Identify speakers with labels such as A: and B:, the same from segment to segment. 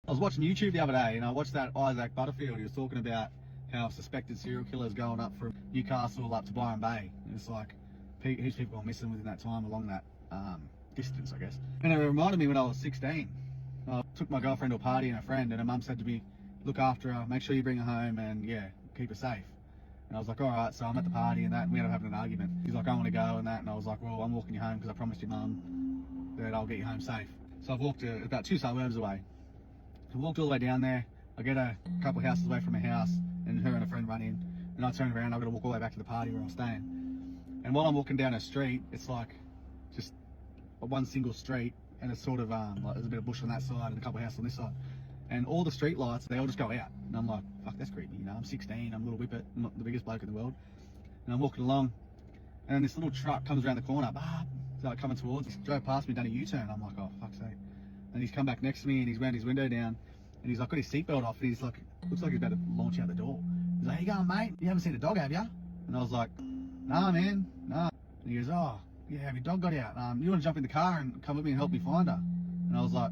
A: I was watching YouTube the other day and I watched that Isaac Butterfield. He was talking about how suspected serial killers going up from Newcastle up to Byron Bay. And it's like, heaps of people are missing within that time along that distance, I guess. And it reminded me when I was 16. I took my girlfriend to a party and her friend, and her mum said to me, look after her, make sure you bring her home, and yeah, keep her safe. And I was like, all right. So I'm at the party and that, and we ended up having an argument. He's like, I want to go and that, and I was like, well, I'm walking you home because I promised your mum that I'll get you home safe. So I've walked about 2 suburbs away. I walked all the way down there. I get a couple of houses away from my house, and her and a friend run in, and I turn around. I've got to walk all the way back to the party where I was staying. And while I'm walking down a street, it's like just one single street, and it's sort of like there's a bit of bush on that side and a couple of houses on this side, and all the street lights, they all just go out. And I'm like, fuck, that's creepy. You know, I'm 16, I'm a little whippet, I'm not the biggest bloke in the world, and I'm walking along, and this little truck comes around the corner, so like coming towards us, drove past me, done a U-turn. I'm like, oh fuck's sake. And he's come back next to me and he's wound his window down and he's like got his seatbelt off and he's like, looks like he's about to launch out the door. He's like, how you going, mate? You haven't seen a dog, have you? And I was like, nah, man, nah. And he goes, oh, yeah, have your dog got out? You want to jump in the car and come with me and help me find her? And I was like,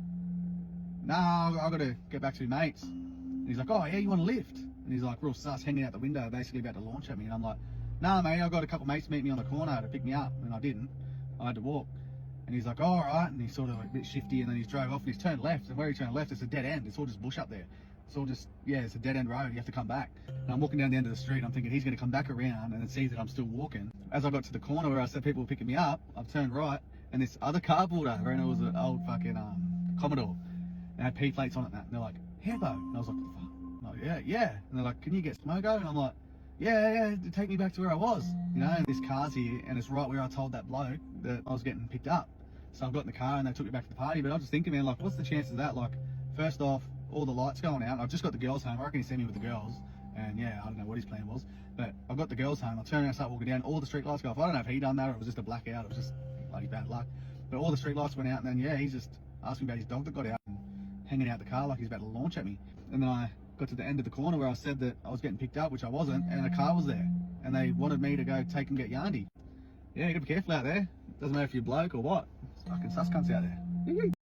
A: nah, I've got to get back to my mates. And he's like, oh, yeah, you want to lift? And he's like real sus, hanging out the window, basically about to launch at me. And I'm like, nah, mate, I've got a couple of mates meet me on the corner to pick me up. And I didn't. I had to walk. And he's like, oh, all right. And he's sort of a bit shifty, and then he's drove off and he's turned left. And where he turned left, it's a dead end. It's all just bush up there. It's all just, yeah, it's a dead end road. You have to come back. And I'm walking down the end of the street. I'm thinking he's going to come back around and then see that I'm still walking. As I got to the corner where I said people were picking me up, I've turned right, and this other car pulled over, and it was an old fucking Commodore. It had P plates on it and that. And they're like, Hempo. And I was like, what the fuck? I'm like, yeah. And they're like, can you get Smoko? And I'm like, yeah, take me back to where I was. You know, and this car's here, and it's right where I told that bloke that I was getting picked up. So I got in the car and they took me back to the party. But I was just thinking, man, like, what's the chances of that? Like, first off, all the lights going out. I've just got the girls home. I reckon he's seen me with the girls. And yeah, I don't know what his plan was. But I've got the girls home. I turn around and start walking down. All the street lights go off. I don't know if he done that or it was just a blackout. It was just bloody bad luck. But all the street lights went out. And then, yeah, he's just asked me about his dog that got out and hanging out the car like he's about to launch at me. And then I got to the end of the corner where I said that I was getting picked up, which I wasn't. And a car was there. And they wanted me to go take and get Yandy. Yeah, you gotta be careful out there. Doesn't matter if you're bloke or what. Fucking sus cunts out there.